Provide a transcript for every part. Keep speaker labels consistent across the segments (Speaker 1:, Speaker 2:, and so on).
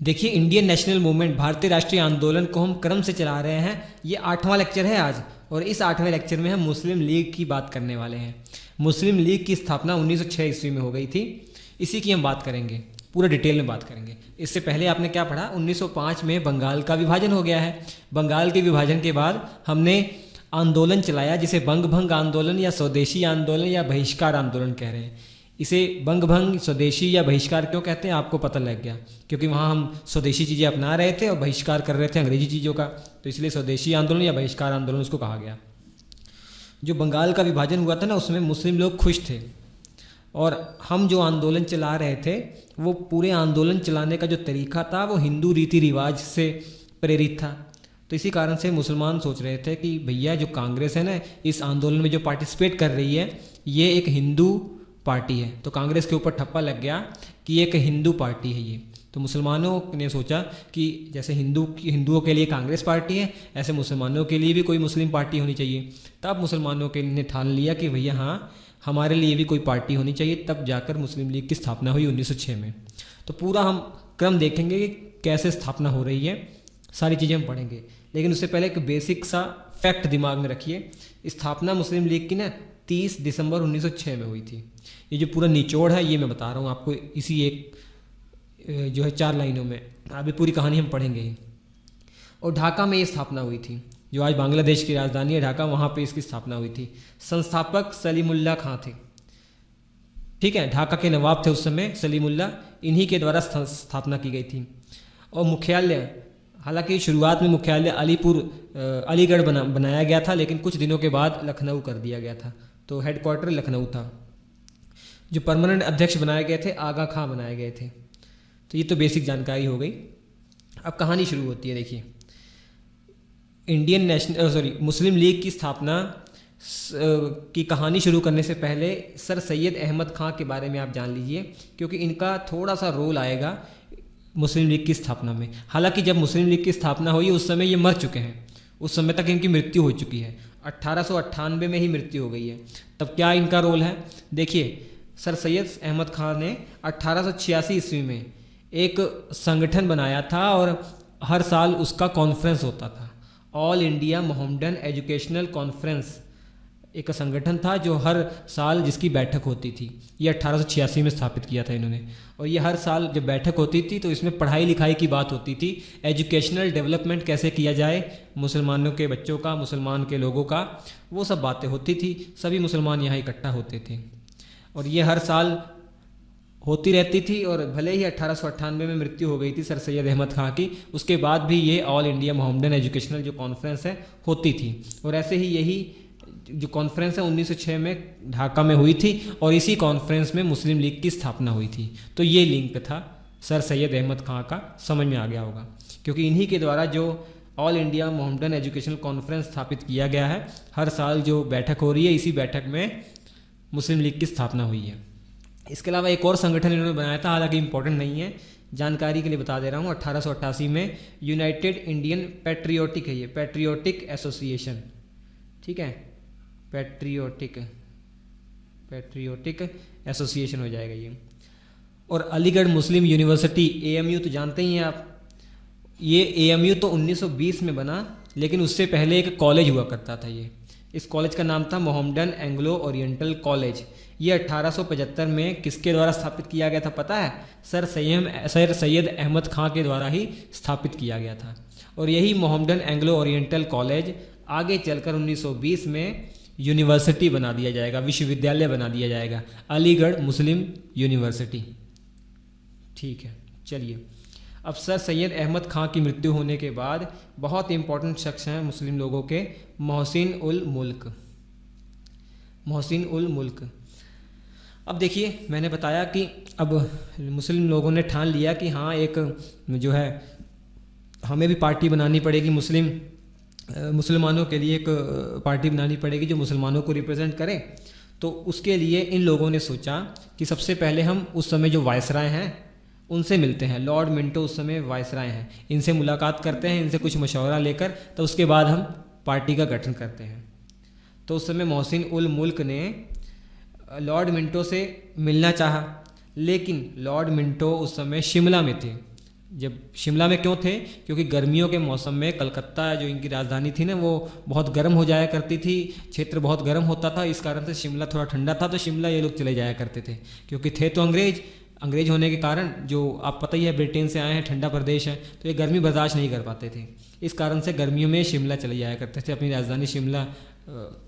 Speaker 1: देखिए, Indian national movement, भारतीय राष्ट्रीय आंदोलन को हम क्रम से चला रहे हैं। ये 8वां लेक्चर है आज, और इस 8वें लेक्चर में हम मुस्लिम लीग की बात करने वाले हैं। मुस्लिम लीग की स्थापना 1906 ईस्वी में हो गई थी। इसी की हम बात करेंगे, पूरा डिटेल में बात करेंगे। इससे पहले आपने क्या पढ़ा, 1905 में बंगाल का विभाजन हो गया है। बंगाल के विभाजन के बाद हमने आंदोलन चलाया जिसे बंग भंग आंदोलन या स्वदेशी आंदोलन या बहिष्कार आंदोलन कह रहे हैं। इसे बंग भंग, स्वदेशी या बहिष्कार क्यों कहते हैं आपको पता लग गया, क्योंकि वहाँ हम स्वदेशी चीज़ें अपना रहे थे और बहिष्कार कर रहे थे अंग्रेजी चीज़ों का, तो इसलिए स्वदेशी आंदोलन या बहिष्कार आंदोलन उसको कहा गया। जो बंगाल का विभाजन हुआ था ना, उसमें मुस्लिम लोग खुश थे, और हम जो आंदोलन चला रहे थे वो पूरे आंदोलन चलाने का जो तरीका था वो हिंदू रीति रिवाज से प्रेरित था। तो इसी कारण से मुसलमान सोच रहे थे कि भैया जो कांग्रेस है ना, इस आंदोलन में जो पार्टिसिपेट कर रही है ये एक हिंदू पार्टी है। तो कांग्रेस के ऊपर ठप्पा लग गया कि एक हिंदू पार्टी है ये। तो मुसलमानों ने सोचा कि जैसे हिंदुओं के लिए कांग्रेस पार्टी है, ऐसे मुसलमानों के लिए भी कोई मुस्लिम पार्टी होनी चाहिए। तब मुसलमानों के ने ठान लिया कि भैया हाँ, हमारे लिए भी कोई पार्टी होनी चाहिए। तब जाकर मुस्लिम लीग की स्थापना हुई 1906 में। तो पूरा हम क्रम देखेंगे कि कैसे स्थापना हो रही है, सारी चीज़ें हम पढ़ेंगे। लेकिन उससे पहले एक बेसिक सा फैक्ट दिमाग में रखिए। स्थापना मुस्लिम लीग की ना 30 दिसंबर 1906 में हुई थी। ये जो पूरा निचोड़ है ये मैं बता रहा हूँ आपको, इसी एक जो है 4 लाइनों में। अभी पूरी कहानी हम पढ़ेंगे ही। और ढाका में ये स्थापना हुई थी, जो आज बांग्लादेश की राजधानी है ढाका, वहाँ पे इसकी स्थापना हुई थी। संस्थापक सलीमुल्लाह खां थे, ठीक है। ढाका के नवाब थे उस समय सलीमुल्लाह, इन्हीं के द्वारा स्थापना की गई थी। और मुख्यालय, हालांकि शुरुआत में मुख्यालय अलीगढ़ बनाया गया था, लेकिन कुछ दिनों के बाद लखनऊ कर दिया गया था। तो हेडक्वार्टर लखनऊ था। जो परमानेंट अध्यक्ष बनाए गए थे आगा खां बनाए गए थे। तो ये तो बेसिक जानकारी हो गई। अब कहानी शुरू होती है। देखिए, मुस्लिम लीग की स्थापना की कहानी शुरू करने से पहले सर सैयद अहमद खां के बारे में आप जान लीजिए, क्योंकि इनका थोड़ा सा रोल आएगा मुस्लिम लीग की स्थापना में। हालांकि जब मुस्लिम लीग की स्थापना हुई उस समय ये मर चुके हैं, उस समय तक इनकी मृत्यु हो चुकी है। 1898 में ही मृत्यु हो गई है। तब क्या इनका रोल है, देखिए। सर सैयद अहमद खान ने 1886 ईस्वी में एक संगठन बनाया था, और हर साल उसका कॉन्फ्रेंस होता था। All India Mohammedan educational conference एक संगठन था जो हर साल जिसकी बैठक होती थी। ये 1886 में स्थापित किया था इन्होंने। और ये हर साल जब बैठक होती थी तो इसमें पढ़ाई लिखाई की बात होती थी, एजुकेशनल डेवलपमेंट कैसे किया जाए मुसलमानों के बच्चों का, मुसलमान के लोगों का, वो सब बातें होती थी। सभी मुसलमान यहाँ इकट्ठा होते थे, और ये हर साल होती रहती थी। और भले ही 1898 में मृत्यु हो गई थी सर सैयद अहमद खां की, उसके बाद भी ये ऑल इंडिया मोहम्मडन एजुकेशनल जो कॉन्फ्रेंस है होती थी। और ऐसे ही यही जो कॉन्फ्रेंस है 1906 में ढाका में हुई थी, और इसी कॉन्फ्रेंस में मुस्लिम लीग की स्थापना हुई थी। तो ये लिंक था सर सैयद अहमद खां का, समझ में आ गया होगा, क्योंकि इन्हीं के द्वारा जो all India Mohammedan educational conference स्थापित किया गया है। हर साल जो बैठक हो रही है, इसी बैठक में मुस्लिम लीग की स्थापना हुई है। इसके अलावा एक और संगठन इन्होंने बनाया था, हालांकि इंपॉर्टेंट नहीं है, जानकारी के लिए बता दे रहा हूँ। 1888 में यूनाइटेड इंडियन पैट्रियोटिक है ये, पैट्रियोटिक एसोसिएशन, ठीक है, पैट्रियोटिक एसोसिएशन हो जाएगा ये। और अलीगढ़ मुस्लिम यूनिवर्सिटी AMU तो जानते ही हैं आप। ये AMU तो 1920 में बना, लेकिन उससे पहले एक कॉलेज हुआ करता था ये। इस कॉलेज का नाम था मोहम्मडन एंग्लो ओरिएंटल कॉलेज। ये 1875 में किसके द्वारा स्थापित किया गया था पता है? सर सैयद अहमद खां के द्वारा ही स्थापित किया गया था। और यही मोहम्मडन एंग्लो ओरिएंटल कॉलेज आगे चलकर 1920 में यूनिवर्सिटी बना दिया जाएगा, विश्वविद्यालय बना दिया जाएगा, अलीगढ़ मुस्लिम यूनिवर्सिटी, ठीक है। चलिए, अब सर सैयद अहमद खां की मृत्यु होने के बाद बहुत इंपॉर्टेंट शख्स हैं मुस्लिम लोगों के, मोहसिन उल मुल्क। अब देखिए, मैंने बताया कि अब मुस्लिम लोगों ने ठान लिया कि हाँ, एक जो है हमें भी पार्टी बनानी पड़ेगी, मुसलमानों के लिए एक पार्टी बनानी पड़ेगी जो मुसलमानों को रिप्रेजेंट करे। तो उसके लिए इन लोगों ने सोचा कि सबसे पहले हम उस समय जो वायसराय हैं उनसे मिलते हैं। लॉर्ड मिंटो उस समय वायसराय हैं, इनसे मुलाकात करते हैं, इनसे कुछ मशवरा लेकर, तो उसके बाद हम पार्टी का गठन करते हैं। तो उस समय मोहसिन उल मुल्क ने लॉर्ड मिंटो से मिलना चाहा, लेकिन लॉर्ड मिंटो उस समय शिमला में थे। जब शिमला में क्यों थे, क्योंकि गर्मियों के मौसम में कलकत्ता जो इनकी राजधानी थी ना वो बहुत गर्म हो जाया करती थी, क्षेत्र बहुत गर्म होता था, इस कारण से शिमला थोड़ा ठंडा था, तो शिमला ये लोग चले जाया करते थे। क्योंकि थे तो अंग्रेज होने के कारण, जो आप पता ही है ब्रिटेन से आए हैं, ठंडा प्रदेश है, तो ये गर्मी बर्दाश्त नहीं कर पाते थे। इस कारण से गर्मियों में शिमला चले जाया करते थे, अपनी राजधानी शिमला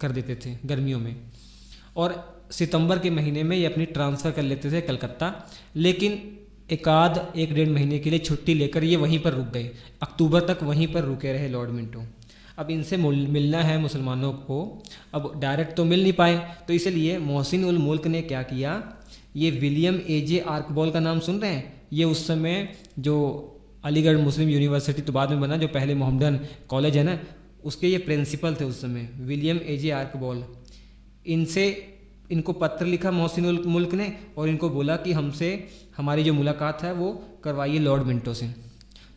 Speaker 1: कर देते थे गर्मियों में। और सितंबर के महीने में ये अपनी ट्रांसफ़र कर लेते थे कलकत्ता, लेकिन एक डेढ़ महीने के लिए छुट्टी लेकर ये वहीं पर रुक गए, अक्टूबर तक वहीं पर रुके रहे लॉर्ड मिंटो। अब इनसे मिलना है मुसलमानों को, अब डायरेक्ट तो मिल नहीं पाए, तो इसलिए मोहसिन उल मुल्क ने क्या किया, ये विलियम एजे आर्कबॉल का नाम सुन रहे हैं, ये उस समय जो अलीगढ़ मुस्लिम यूनिवर्सिटी तो बाद में बना, जो पहले मोहम्मदन कॉलेज है ना, उसके ये प्रिंसिपल थे उस समय, विलियम एजे आर्कबॉल। इनको पत्र लिखा मोहसिन उल मुल्क ने और इनको बोला कि हमसे हमारी जो मुलाकात है वो करवाइए लॉर्ड मिंटो से।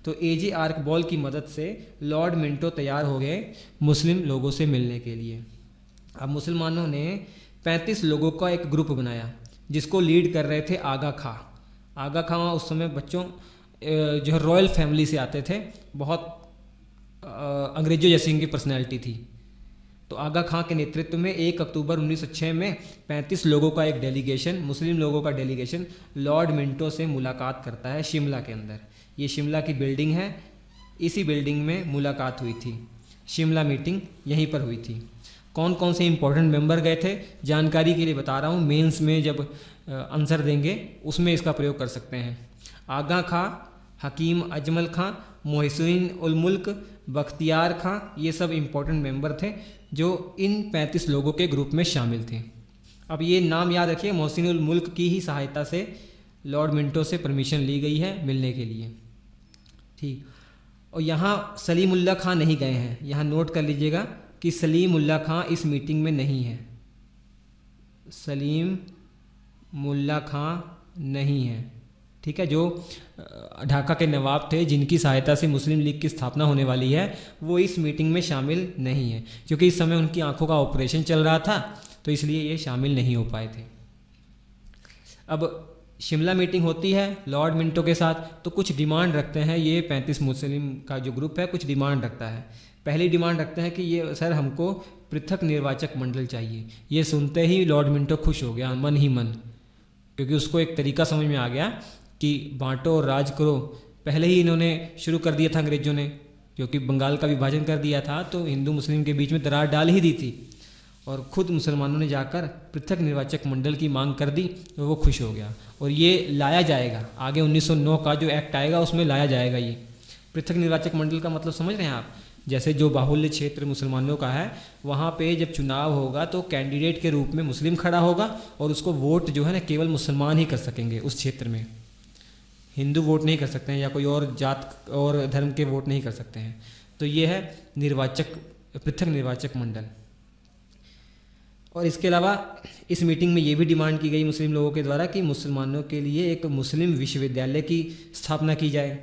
Speaker 1: तो एजे आर्कबॉल की मदद से लॉर्ड मिंटो तैयार हो गए मुस्लिम लोगों से मिलने के लिए। अब मुसलमानों ने 35 लोगों का एक ग्रुप बनाया, जिसको लीड कर रहे थे आगा खां। आगा खां उस समय बच्चों जो है रॉयल फैमिली से आते थे, बहुत अंग्रेजों जैसी इनकी पर्सनैलिटी थी। तो आगा खां के नेतृत्व में 1 अक्टूबर 1906 में 35 लोगों का एक डेलीगेशन, मुस्लिम लोगों का डेलीगेशन लॉर्ड मिंटो से मुलाकात करता है शिमला के अंदर। ये शिमला की बिल्डिंग है, इसी बिल्डिंग में मुलाकात हुई थी, शिमला मीटिंग यहीं पर हुई थी। कौन कौन से इंपॉर्टेंट मेंबर गए थे, जानकारी के लिए बता रहा हूँ, मेंस में जब आंसर देंगे उसमें इसका प्रयोग कर सकते हैं। आगा खां, हकीम अजमल खां, मोहसिन उल मुल्क, बख्तियार खां, ये सब इम्पोर्टेंट मेंबर थे जो इन 35 लोगों के ग्रुप में शामिल थे। अब ये नाम याद रखिए, मोहसिन उल मुल्क की ही सहायता से लॉर्ड मिंटो से परमिशन ली गई है मिलने के लिए, ठीक। और यहाँ सलीमुल्लाह खां नहीं गए हैं, यहाँ नोट कर लीजिएगा कि सलीमुल्लाह खां इस मीटिंग में नहीं है, सलीमुल्लाह खां नहीं है, ठीक है। जो ढाका के नवाब थे, जिनकी सहायता से मुस्लिम लीग की स्थापना होने वाली है, वो इस मीटिंग में शामिल नहीं है, क्योंकि इस समय उनकी आंखों का ऑपरेशन चल रहा था, तो इसलिए ये शामिल नहीं हो पाए थे। अब शिमला मीटिंग होती है लॉर्ड मिंटो के साथ, तो कुछ डिमांड रखते हैं ये 35 मुस्लिम का जो ग्रुप है, कुछ डिमांड रखता है। पहली डिमांड रखते हैं कि ये सर हमको पृथक निर्वाचक मंडल चाहिए। ये सुनते ही लॉर्ड मिंटो खुश हो गया, मन ही मन, क्योंकि उसको एक तरीका समझ में आ गया कि बांटो और राज करो। पहले ही इन्होंने शुरू कर दिया था अंग्रेजों ने, क्योंकि बंगाल का विभाजन कर दिया था, तो हिंदू मुस्लिम के बीच में दरार डाल ही दी थी, और ख़ुद मुसलमानों ने जाकर पृथक निर्वाचक मंडल की मांग कर दी, तो वो खुश हो गया। और ये लाया जाएगा, आगे 1909 का जो एक्ट आएगा उसमें लाया जाएगा ये पृथक निर्वाचक मंडल का मतलब समझ रहे हैं आप। जैसे जो बाहुल्य क्षेत्र मुसलमानों का है, वहाँ पे जब चुनाव होगा तो कैंडिडेट के रूप में मुस्लिम खड़ा होगा, और उसको वोट जो है ना केवल मुसलमान ही कर सकेंगे उस क्षेत्र में, हिंदू वोट नहीं कर सकते हैं, या कोई और जात और धर्म के वोट नहीं कर सकते हैं। तो ये है पृथक निर्वाचक मंडल। और इसके अलावा इस मीटिंग में ये भी डिमांड की गई मुस्लिम लोगों के द्वारा कि मुसलमानों के लिए एक मुस्लिम विश्वविद्यालय की स्थापना की जाए।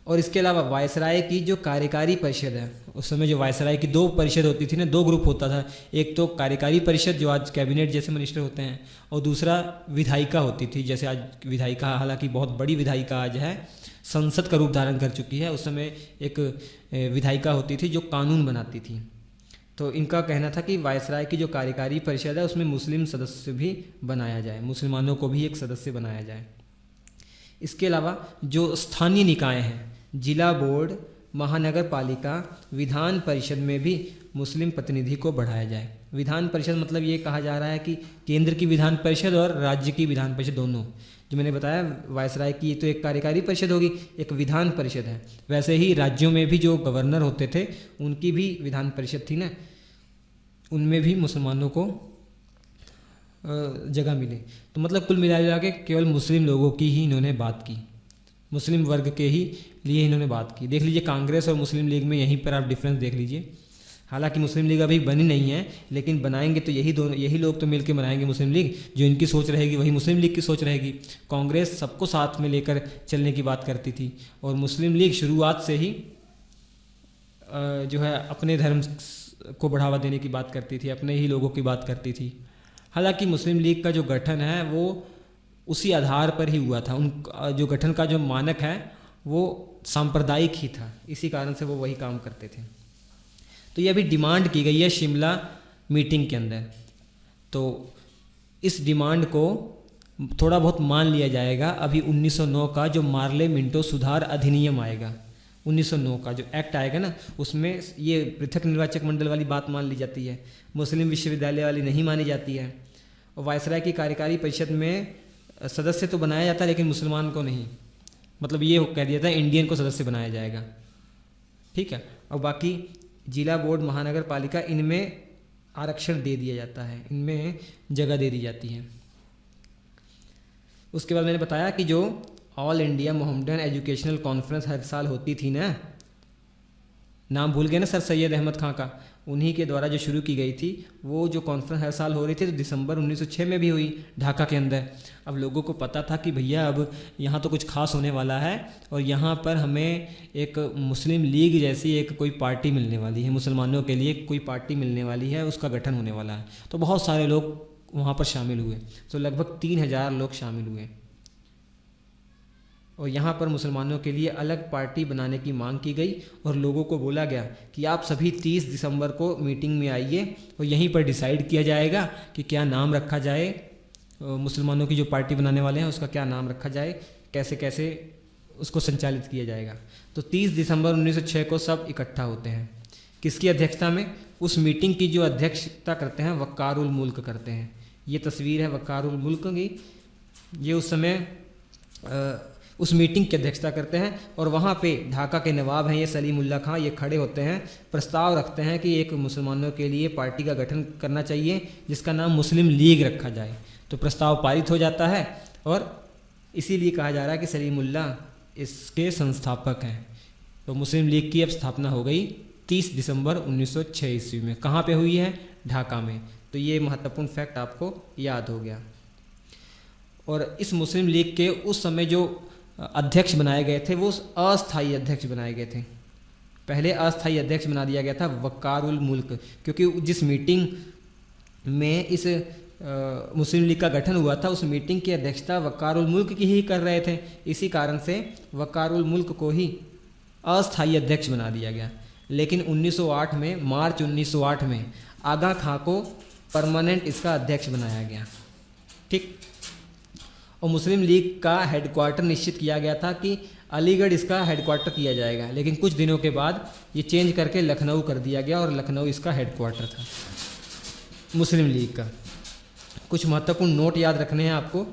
Speaker 1: और इसके अलावा वायसराय की जो कार्यकारी परिषद है, उस समय जो वायसराय की 2 परिषद होती थी ना, 2 ग्रुप होता था, एक तो कार्यकारी परिषद जो आज कैबिनेट जैसे मिनिस्टर होते हैं, और दूसरा विधायिका होती थी, जैसे आज विधायिका, हालांकि बहुत बड़ी विधायिका आज है, संसद का रूप धारण कर चुकी है। उस समय एक विधायिका होती थी जो कानून बनाती थी। तो इनका कहना था कि वायसराय की जो कार्यकारी परिषद है उसमें मुस्लिम सदस्य भी बनाया जाए, मुसलमानों को भी एक सदस्य बनाया जाए। इसके अलावा जो स्थानीय निकाय हैं, जिला बोर्ड, महानगर पालिका, विधान परिषद में भी मुस्लिम प्रतिनिधि को बढ़ाया जाए। विधान परिषद मतलब ये कहा जा रहा है कि केंद्र की विधान परिषद और राज्य की विधान परिषद दोनों, जो मैंने बताया वायसराय की तो एक कार्यकारी परिषद होगी, एक विधान परिषद है। वैसे ही राज्यों में भी जो गवर्नर होते थे उनकी भी विधान परिषद थी ना, उनमें भी मुसलमानों को जगह मिले। तो मतलब कुल मिला के केवल मुस्लिम लोगों की ही इन्होंने बात की, मुस्लिम वर्ग के ही लिए इन्होंने बात की। देख लीजिए कांग्रेस और मुस्लिम लीग में यहीं पर आप डिफरेंस देख लीजिए। हालांकि मुस्लिम लीग अभी बनी नहीं है, लेकिन बनाएंगे तो यही लोग तो मिलकर बनाएंगे मुस्लिम लीग। जो इनकी सोच रहेगी वही मुस्लिम लीग की सोच रहेगी। कांग्रेस सबको साथ में लेकर चलने की बात करती थी, और मुस्लिम लीग शुरुआत से ही जो है अपने धर्म को बढ़ावा देने की बात करती थी, अपने ही लोगों की बात करती थी। हालांकि मुस्लिम लीग का जो गठन है वो उसी आधार पर ही हुआ था। उन जो गठन का जो मानक है वो सांप्रदायिक ही था, इसी कारण से वो वही काम करते थे। तो ये अभी डिमांड की गई है शिमला मीटिंग के अंदर, तो इस डिमांड को थोड़ा बहुत मान लिया जाएगा। अभी 1909 का जो मार्ले मिंटो सुधार अधिनियम आएगा, 1909 का जो एक्ट आएगा ना, उसमें ये पृथक निर्वाचक मंडल वाली बात मान ली जाती है, मुस्लिम विश्वविद्यालय वाली नहीं मानी जाती है। और वायसराय की कार्यकारी परिषद में सदस्य तो बनाया जाता है लेकिन मुसलमान को नहीं, मतलब ये कह दिया था इंडियन को सदस्य बनाया जाएगा, ठीक है। और बाकी जिला बोर्ड, महानगर पालिका, इनमें आरक्षण दे दिया जाता है, इनमें जगह दे दी जाती है। उसके बाद मैंने बताया कि जो all India Mohammedan educational conference हर साल होती थी ना, नाम भूल गए ना सर सैयद अहमद खां का, उन्हीं के द्वारा जो शुरू की गई थी, वो जो कॉन्फ्रेंस हर साल हो रही थी, तो दिसंबर 1906 में भी हुई ढाका के अंदर। अब लोगों को पता था कि भैया अब यहाँ तो कुछ खास होने वाला है और यहाँ पर हमें एक मुस्लिम लीग जैसी एक कोई पार्टी मिलने वाली है, मुसलमानों के लिए कोई पार्टी मिलने वाली है, उसका गठन होने वाला है। तो बहुत सारे लोग वहाँ पर शामिल हुए, तो लगभग 3000 लोग शामिल हुए और यहाँ पर मुसलमानों के लिए अलग पार्टी बनाने की मांग की गई और लोगों को बोला गया कि आप सभी 30 दिसंबर को मीटिंग में आइए और यहीं पर डिसाइड किया जाएगा कि क्या नाम रखा जाए, मुसलमानों की जो पार्टी बनाने वाले हैं उसका क्या नाम रखा जाए, कैसे कैसे उसको संचालित किया जाएगा। तो 30 दिसंबर 1906 को सब इकट्ठा होते हैं। किसकी अध्यक्षता में? उस मीटिंग की जो अध्यक्षता करते हैं वक़ारुल मुल्क करते हैं। ये तस्वीर है वक़ारुल मुल्क की, ये उस समय उस मीटिंग की अध्यक्षता करते हैं और वहाँ पे ढाका के नवाब हैं ये सलीमुल्लाह खां, ये खड़े होते हैं, प्रस्ताव रखते हैं कि एक मुसलमानों के लिए पार्टी का गठन करना चाहिए जिसका नाम मुस्लिम लीग रखा जाए। तो प्रस्ताव पारित हो जाता है और इसीलिए कहा जा रहा है कि सलीमुल्लाह इसके संस्थापक हैं। तो मुस्लिम लीग की अब स्थापना हो गई 30 दिसंबर 1906 ईस्वी में। कहाँ पे हुई है? ढाका में। तो ये महत्वपूर्ण फैक्ट आपको याद हो गया। और इस मुस्लिम लीग के उस समय जो अध्यक्ष बनाए गए थे वो अस्थायी अध्यक्ष बनाए गए थे। पहले अस्थायी अध्यक्ष बना दिया गया था वक़ारुल मुल्क, क्योंकि जिस मीटिंग में इस मुस्लिम लीग का गठन हुआ था उस मीटिंग की अध्यक्षता वक़ारुल मुल्क की ही कर रहे थे। इसी कारण से वक़ारुल मुल्क को ही अस्थायी अध्यक्ष बना दिया गया। लेकिन 1908 में, मार्च 1908 में आगा खां को परमानेंट इसका अध्यक्ष बनाया गया, ठीक। और मुस्लिम लीग का हेडक्वार्टर निश्चित किया गया था कि अलीगढ़ इसका हेडक्वार्टर किया जाएगा, लेकिन कुछ दिनों के बाद ये चेंज करके लखनऊ कर दिया गया और लखनऊ इसका हेडक्वार्टर था मुस्लिम लीग का। कुछ महत्वपूर्ण नोट याद रखने हैं आपको।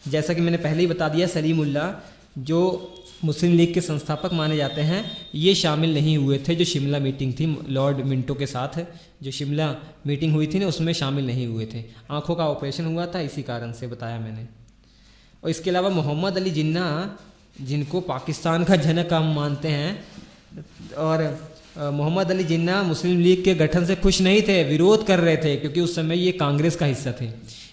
Speaker 1: जैसा कि मैंने पहले ही बता दिया, सलीमुल्लाह जो मुस्लिम लीग के संस्थापक माने जाते हैं, ये शामिल नहीं हुए थे। जो शिमला मीटिंग थी लॉर्ड मिंटो के साथ, जो शिमला मीटिंग हुई थी ना, उसमें शामिल नहीं हुए थे। आँखों का ऑपरेशन हुआ था, इसी कारण से बताया मैंने। और इसके अलावा मोहम्मद अली जिन्ना, जिनको पाकिस्तान का जनक हम मानते हैं, और मोहम्मद अली जिन्ना मुस्लिम लीग के गठन से खुश नहीं थे, विरोध कर रहे थे, क्योंकि उस समय ये कांग्रेस का हिस्सा थे।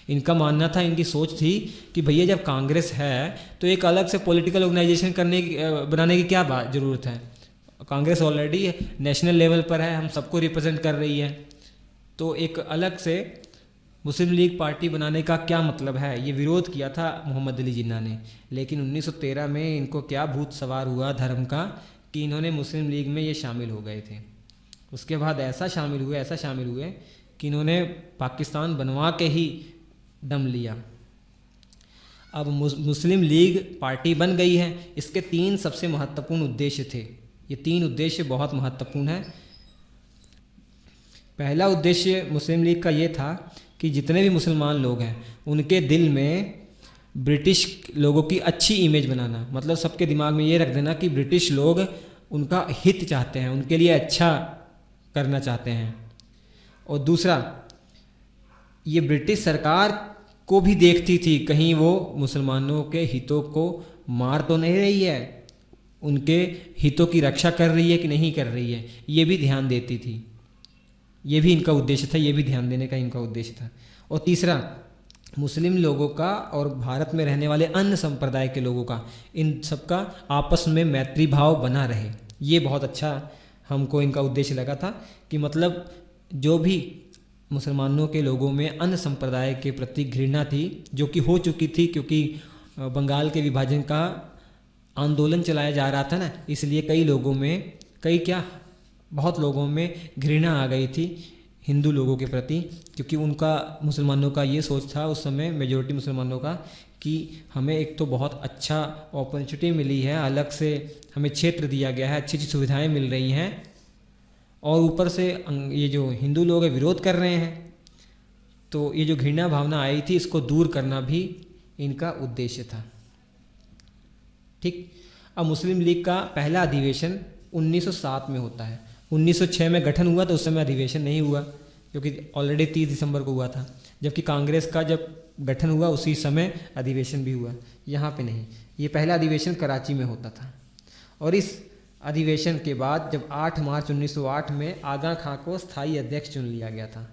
Speaker 1: इनका मानना था, इनकी सोच थी कि भैया जब कांग्रेस है तो एक अलग से पॉलिटिकल ऑर्गेनाइजेशन बनाने की क्या ज़रूरत है। कांग्रेस ऑलरेडी नेशनल लेवल पर है, हम सबको रिप्रेजेंट कर रही है, तो एक अलग से मुस्लिम लीग पार्टी बनाने का क्या मतलब है। ये विरोध किया था मोहम्मद अली जिन्ना ने। लेकिन 1913 में इनको क्या भूत सवार हुआ धर्म का कि इन्होंने मुस्लिम लीग में ये शामिल हो गए थे। उसके बाद ऐसा शामिल हुए कि इन्होंने पाकिस्तान बनवा के ही दम लिया। अब मुस्लिम लीग पार्टी बन गई है। इसके 3 सबसे महत्वपूर्ण उद्देश्य थे। ये 3 उद्देश्य बहुत महत्वपूर्ण है। पहला उद्देश्य मुस्लिम लीग का ये था कि जितने भी मुसलमान लोग हैं उनके दिल में ब्रिटिश लोगों की अच्छी इमेज बनाना, मतलब सबके दिमाग में ये रख देना कि ब्रिटिश लोग उनका हित चाहते हैं, उनके लिए अच्छा करना चाहते हैं। और दूसरा, ये ब्रिटिश सरकार को भी देखती थी कहीं वो मुसलमानों के हितों को मार तो नहीं रही है, उनके हितों की रक्षा कर रही है कि नहीं कर रही है, ये भी ध्यान देती थी। ये भी इनका उद्देश्य था, ये भी ध्यान देने का इनका उद्देश्य था। और तीसरा, मुस्लिम लोगों का और भारत में रहने वाले अन्य संप्रदाय के लोगों का, इन सबका आपस में मैत्री भाव बना रहे। ये बहुत अच्छा हमको इनका उद्देश्य लगा था कि मतलब जो भी मुसलमानों के लोगों में अन्य संप्रदाय के प्रति घृणा थी, जो कि हो चुकी थी, क्योंकि बंगाल के विभाजन का आंदोलन चलाया जा रहा था ना, इसलिए कई लोगों में बहुत लोगों में घृणा आ गई थी हिंदू लोगों के प्रति, क्योंकि उनका मुसलमानों का ये सोच था उस समय, मेजॉरिटी मुसलमानों का, कि हमें एक तो बहुत अच्छा अपॉर्चुनिटी मिली है, अलग से हमें क्षेत्र दिया गया है, अच्छी अच्छी सुविधाएं मिल रही हैं, और ऊपर से ये जो हिंदू लोग हैं विरोध कर रहे हैं। तो ये जो घृणा भावना आई थी, इसको दूर करना भी इनका उद्देश्य था। ठीक। अब मुस्लिम लीग का पहला अधिवेशन 1907 में होता है। 1906 में गठन हुआ तो उस समय अधिवेशन नहीं हुआ, क्योंकि ऑलरेडी 30 दिसंबर को हुआ था, जबकि कांग्रेस का जब गठन हुआ उसी समय अधिवेशन भी हुआ। यहाँ पे नहीं, ये पहला अधिवेशन कराची में होता था। और इस अधिवेशन के बाद जब 8 मार्च 1908 में आगा खां को स्थायी अध्यक्ष चुन लिया गया था।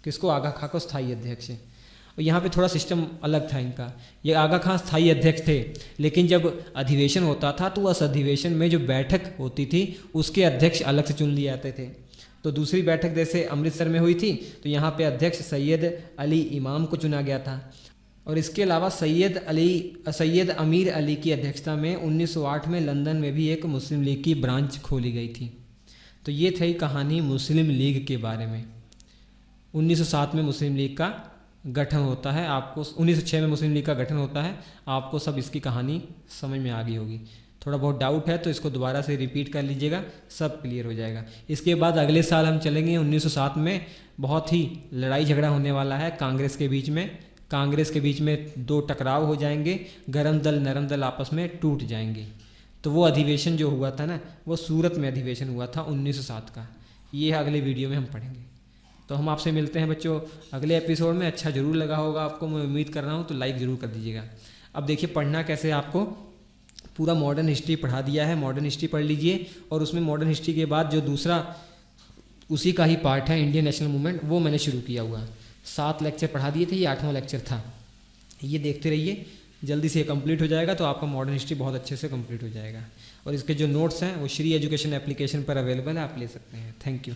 Speaker 1: किसको? आगा खां को स्थायी अध्यक्ष। और यहाँ पे थोड़ा सिस्टम अलग था इनका। ये आगा खां स्थायी अध्यक्ष थे, लेकिन जब अधिवेशन होता था तो उस अधिवेशन में जो बैठक होती थी उसके अध्यक्ष अलग से चुन लिए जाते थे। तो दूसरी बैठक जैसे अमृतसर में हुई थी तो यहाँ पे अध्यक्ष सैयद अली इमाम को चुना गया था। और इसके अलावा सैयद अमीर अली की अध्यक्षता में 1908 में लंदन में भी एक मुस्लिम लीग की ब्रांच खोली गई थी। तो ये थी कहानी मुस्लिम लीग के बारे में। 1907 में मुस्लिम लीग का गठन होता है, आपको 1906 में मुस्लिम लीग का गठन होता है। आपको सब इसकी कहानी समझ में आ गई होगी। थोड़ा बहुत डाउट है तो इसको दोबारा से रिपीट कर लीजिएगा, सब क्लियर हो जाएगा। इसके बाद अगले साल हम चलेंगे 1907 में। बहुत ही लड़ाई झगड़ा होने वाला है कांग्रेस के बीच में। कांग्रेस के बीच में दो टकराव हो जाएंगे, गरम दल नरम दल आपस में टूट जाएंगे। तो वो अधिवेशन जो हुआ था ना, वो सूरत में अधिवेशन हुआ था 1907 का। ये अगले वीडियो में हम पढ़ेंगे। तो हम आपसे मिलते हैं बच्चों अगले एपिसोड में। अच्छा ज़रूर लगा होगा आपको, मैं उम्मीद कर रहा हूँ, तो लाइक ज़रूर कर दीजिएगा। अब देखिए पढ़ना कैसे, आपको पूरा मॉडर्न हिस्ट्री पढ़ा दिया है। मॉडर्न हिस्ट्री पढ़ लीजिए, और उसमें मॉडर्न हिस्ट्री के बाद जो दूसरा उसी का ही पार्ट है इंडियन नेशनल मूवमेंट, वो मैंने शुरू किया हुआ। 7 लेक्चर पढ़ा दिए थे, ये 8वां लेक्चर था। ये देखते रहिए, जल्दी से कंप्लीट हो जाएगा तो आपका मॉडर्न हिस्ट्री बहुत अच्छे से कंप्लीट हो जाएगा। और इसके जो नोट्स हैं वो श्री एजुकेशन एप्लीकेशन पर अवेलेबल है, आप ले सकते हैं। Thank you.